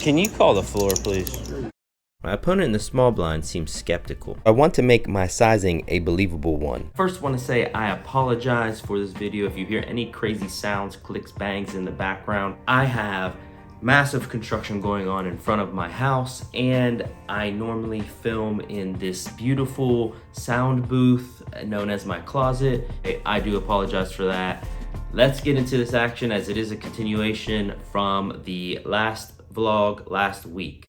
Can you call the floor, please? My opponent in the small blind seems skeptical. I want to make my sizing a believable one. First, want to say I apologize for this video if you hear any crazy sounds, clicks, bangs in the background. I have massive construction going on in front of my house, and I normally film in this beautiful sound booth known as my closet. I do apologize for that. Let's get into this action, as it is a continuation from the last vlog last week.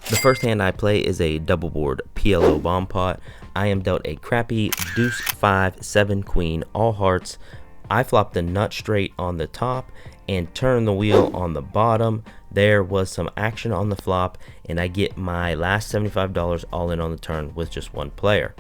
The first hand I play is a double board PLO bomb pot. I am dealt a crappy deuce 5 7 queen all hearts. I flop the nut straight on the top and turn the wheel on the bottom. There was some action on the flop, and I get my last $75 all in on the turn with just one player.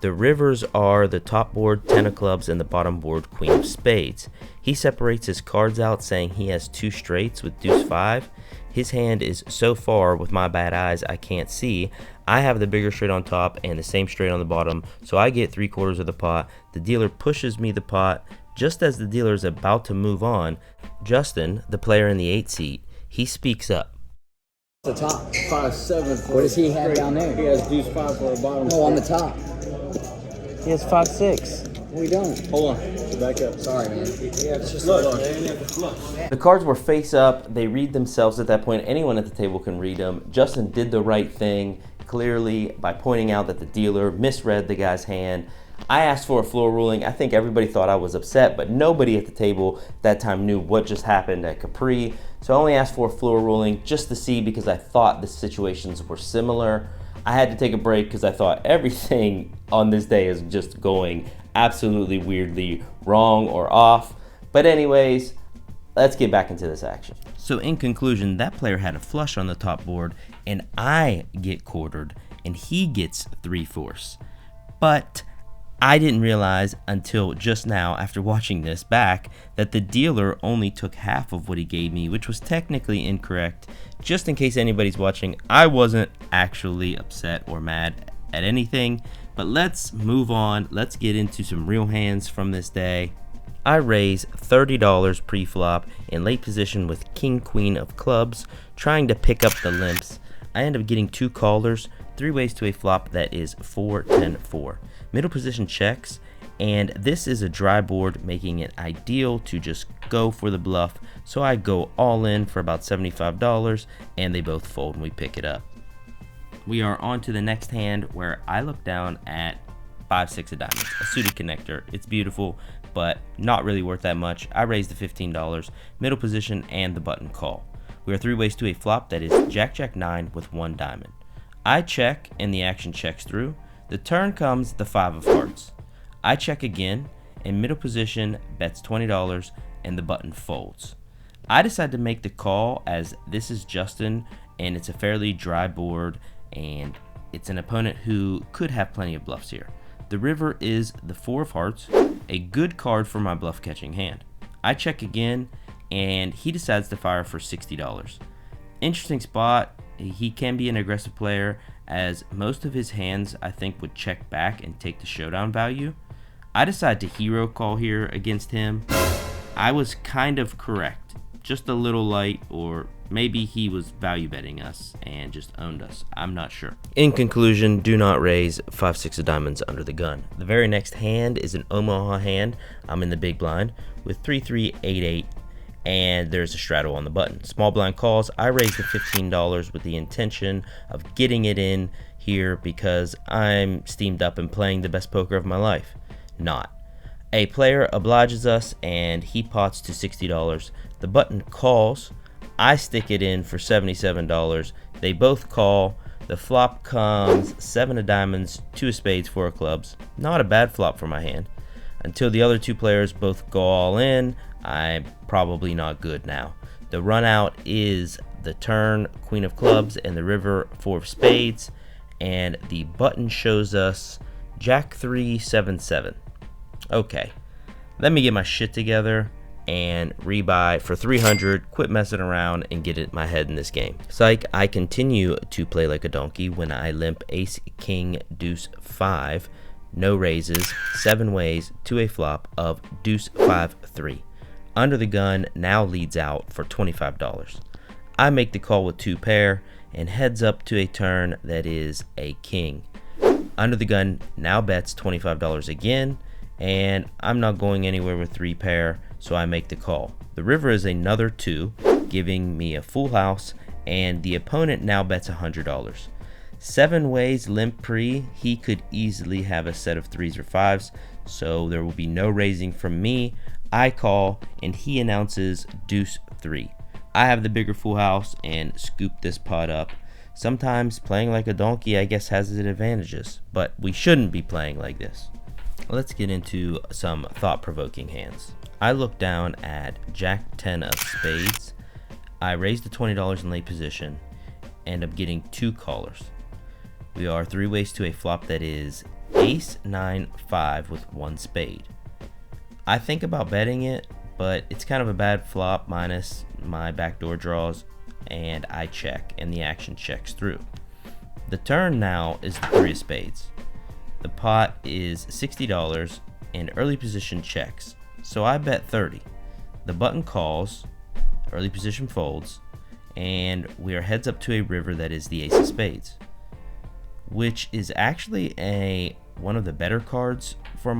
The rivers are the top board 10 of clubs and the bottom board queen of spades. He separates his cards out, saying he has two straights with deuce 5. His hand is so far with my bad eyes I can't see. I have the bigger straight on top and the same straight on the bottom, so I get 3/4 of the pot. The dealer pushes me the pot. Just as the dealer is about to move on, Justin, the player in the 8 seat, he speaks up. The top. 5-7. What does he have down there? He has deuce 5 for a bottom. No, on the top. He has 5-6. We don't. Hold on. Back up. Sorry, man. Yeah, it's just look, man. The cards were face up. They read themselves at that point. Anyone at the table can read them. Justin did the right thing, clearly, by pointing out that the dealer misread the guy's hand. I asked for a floor ruling. I think everybody thought I was upset, but nobody at the table that time knew what just happened at Capri. So I only asked for a floor ruling just to see, because I thought the situations were similar. I had to take a break because I thought everything on this day is just going absolutely weirdly wrong or off. But anyways, let's get back into this action. So in conclusion, that player had a flush on the top board, and I get quartered, and he gets 3/4. But I didn't realize until just now, after watching this back, that the dealer only took half of what he gave me, which was technically incorrect. Just in case anybody's watching, I wasn't actually upset or mad at anything, but let's move on. Let's get into some real hands from this day. I raise $30 pre-flop in late position with king queen of clubs, trying to pick up the limps. I end up getting 2 callers, 3 ways to a flop that is 4-10-4. Middle position checks, and this is a dry board, making it ideal to just go for the bluff. So I go all in for about $75, and they both fold and we pick it up. We are on to the next hand, where I look down at 5-6 of diamonds, a suited connector. It's beautiful, but not really worth that much. I raise the $15, middle position, and the button call. We are 3 ways to a flop that is Jack 9 with 1 diamond. I check, and the action checks through. The turn comes the 5 of hearts. I check again, and middle position bets $20, and the button folds. I decide to make the call, as this is Justin, and it's a fairly dry board, and it's an opponent who could have plenty of bluffs here. The river is the 4 of hearts, a good card for my bluff catching hand. I check again, and he decides to fire for $60. Interesting spot. He can be an aggressive player, as most of his hands I think would check back and take the showdown value. I decide to hero call here against him. I was kind of correct, just a little light, or maybe he was value betting us and just owned us. I'm not sure. In conclusion, do not raise 5-6 of diamonds under the gun. The very next hand is an Omaha hand. I'm in the big blind with 3-3-8-8. And there's a straddle on the button. Small blind calls. I raise the $15 with the intention of getting it in here because I'm steamed up and playing the best poker of my life. Not. A player obliges us, and he pots to $60. The button calls. I stick it in for $77. They both call. The flop comes 7 of diamonds, 2 of spades, 4 of clubs. Not a bad flop for my hand. Until the other 2 players both go all in, I'm probably not good now. The run out is the turn, queen of clubs, and the river, 4 of spades, and the button shows us Jack 3-7-7. Okay, let me get my shit together and rebuy for 300, quit messing around, and get my head in this game. Psych, I continue to play like a donkey when I limp ace, king, deuce, 5, no raises, 7 ways to a flop of deuce, 5, 3. Under the gun now leads out for $25. I make the call with 2 pair and heads up to a turn that is a king. Under the gun now bets $25 again, and I'm not going anywhere with 3 pair, so I make the call. The river is another 2, giving me a full house, and the opponent now bets $100. 7 ways limp pre, he could easily have a set of 3s or 5s, so there will be no raising from me. I call, and he announces deuce 3. I have the bigger full house and scoop this pot up. Sometimes playing like a donkey, I guess, has its advantages, but we shouldn't be playing like this. Let's get into some thought-provoking hands. I look down at Jack 10 of spades. I raise the $20 in late position, and I'm getting 2 callers. We are 3 ways to a flop that is ace 9 5 with 1 spade. I think about betting it, but it's kind of a bad flop minus my backdoor draws, and I check, and the action checks through. The turn now is the 3 of spades. The pot is $60 and early position checks, so I bet 30. The button calls, early position folds, and we are heads up to a river that is the ace of spades, which is actually one of the better cards for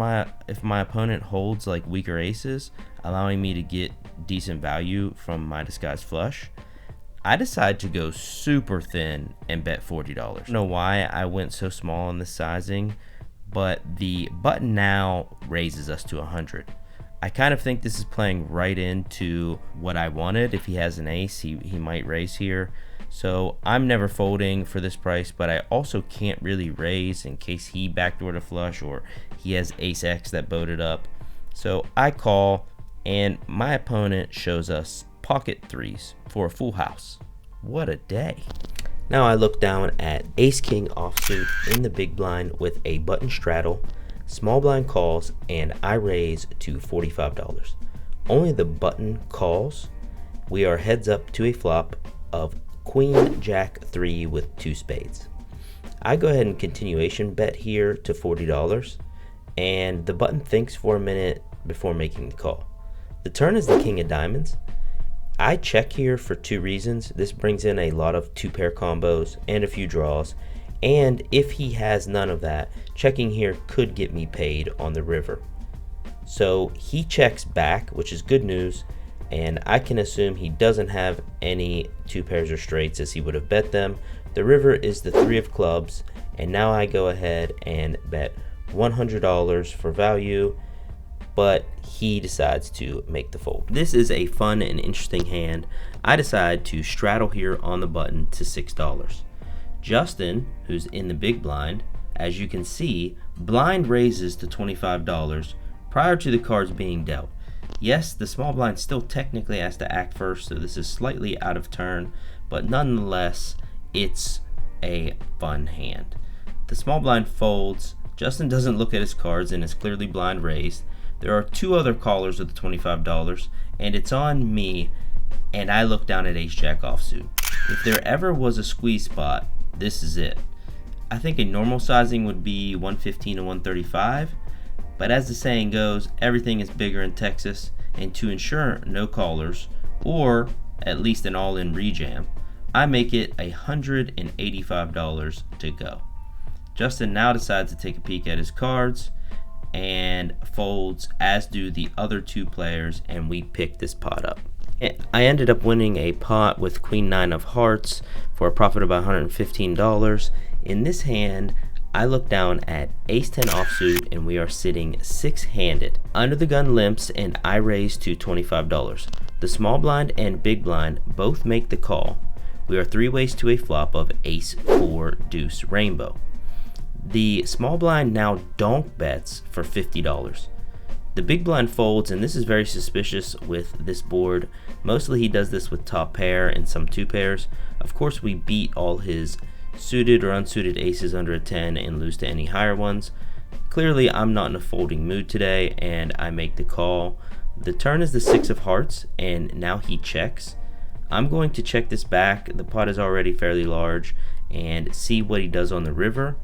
if my opponent holds like weaker aces, allowing me to get decent value from my disguised flush. I decide to go super thin and bet $40. I don't know why I went so small on the sizing, but the button now raises us to 100. I kind of think this is playing right into what I wanted. If he has an ace, he might raise here. So I'm never folding for this price, but I also can't really raise in case he backdoored a flush or he has ace X that boated up. So I call, and my opponent shows us pocket 3s for a full house. What a day. Now I look down at ace king offsuit in the big blind with a button straddle. Small blind calls, and I raise to $45. Only the button calls. We are heads up to a flop of queen jack 3 with 2 spades. I go ahead and continuation bet here to $40, and the button thinks for a minute before making the call. The turn is the king of diamonds. I check here for 2 reasons. This brings in a lot of 2 pair combos and a few draws, and if he has none of that, checking here could get me paid on the river. So he checks back, which is good news, and I can assume he doesn't have any 2 pairs or straights as he would have bet them. The river is the 3 of clubs, and now I go ahead and bet $100 for value, but he decides to make the fold. This is a fun and interesting hand. I decide to straddle here on the button to $6. Justin, who's in the big blind, as you can see, blind raises to $25 prior to the cards being dealt. Yes, the small blind still technically has to act first, so this is slightly out of turn, but nonetheless, it's a fun hand. The small blind folds. Justin doesn't look at his cards and is clearly blind raised. There are 2 other callers with the $25, and it's on me, and I look down at ace jack offsuit. If there ever was a squeeze spot, this is it. I think a normal sizing would be 115 to 135, but as the saying goes, everything is bigger in Texas, and to ensure no callers, or at least an all-in rejam, I make it $185 to go. Justin now decides to take a peek at his cards and folds, as do the other 2 players, and we pick this pot up. I ended up winning a pot with queen 9 of hearts for a profit of $115. In this hand, I look down at ace 10 offsuit, and we are sitting 6-handed. Under the gun limps, and I raise to $25. The small blind and big blind both make the call. We are 3 ways to a flop of ace 4 deuce rainbow. The small blind now donk bets for $50. The big blind folds, and this is very suspicious with this board. Mostly he does this with top pair and some 2 pairs. Of course, we beat all his suited or unsuited aces under a 10 and lose to any higher ones. Clearly, I'm not in a folding mood today, and I make the call. The turn is the 6 of hearts, and now he checks. I'm going to check this back. The pot is already fairly large, and see what he does on the river.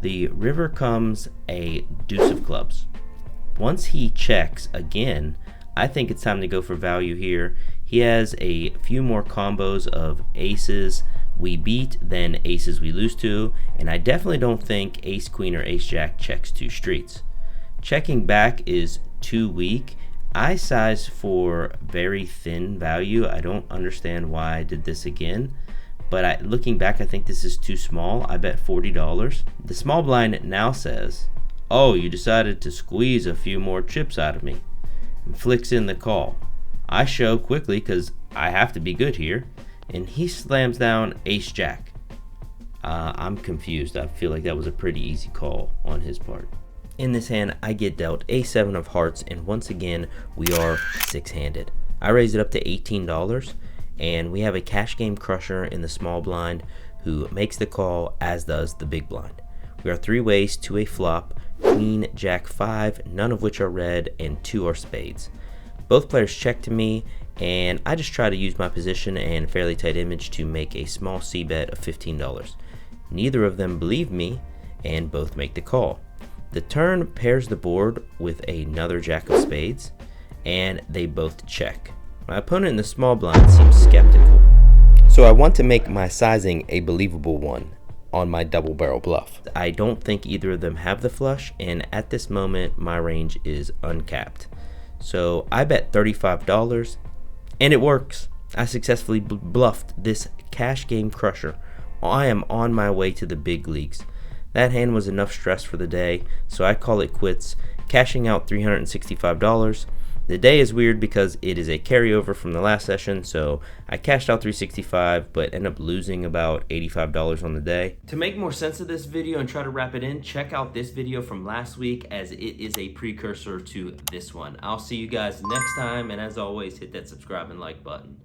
The river comes a deuce of clubs. Once he checks again, I think it's time to go for value here. He has a few more combos of aces we beat than aces we lose to, and I definitely don't think ace queen or ace jack checks 2 streets. Checking back is too weak. I size for very thin value. I don't understand why I did this again, but looking back, I think this is too small. I bet $40. The small blind now says, "Oh, you decided to squeeze a few more chips out of me," and flicks in the call. I show quickly because I have to be good here, and he slams down ace jack. I'm confused. I feel like that was a pretty easy call on his part. In this hand, I get dealt a7 of hearts, and once again, we are 6-handed. I raise it up to $18, and we have a cash game crusher in the small blind who makes the call, as does the big blind. We are 3 ways to a flop, queen, jack 5, none of which are red, and 2 are spades. Both players check to me, and I just try to use my position and fairly tight image to make a small C bet of $15. Neither of them believe me, and both make the call. The turn pairs the board with another jack of spades, and they both check. My opponent in the small blind seems skeptical, so I want to make my sizing a believable one on my double barrel bluff. I don't think either of them have the flush, and at this moment my range is uncapped. So I bet $35, and it works. I successfully bluffed this cash game crusher. I am on my way to the big leagues. That hand was enough stress for the day, so I call it quits, cashing out $365. The day is weird because it is a carryover from the last session, so I cashed out $365 but ended up losing about $85 on the day. To make more sense of this video and try to wrap it in, check out this video from last week as it is a precursor to this one. I'll see you guys next time, and as always, hit that subscribe and like button.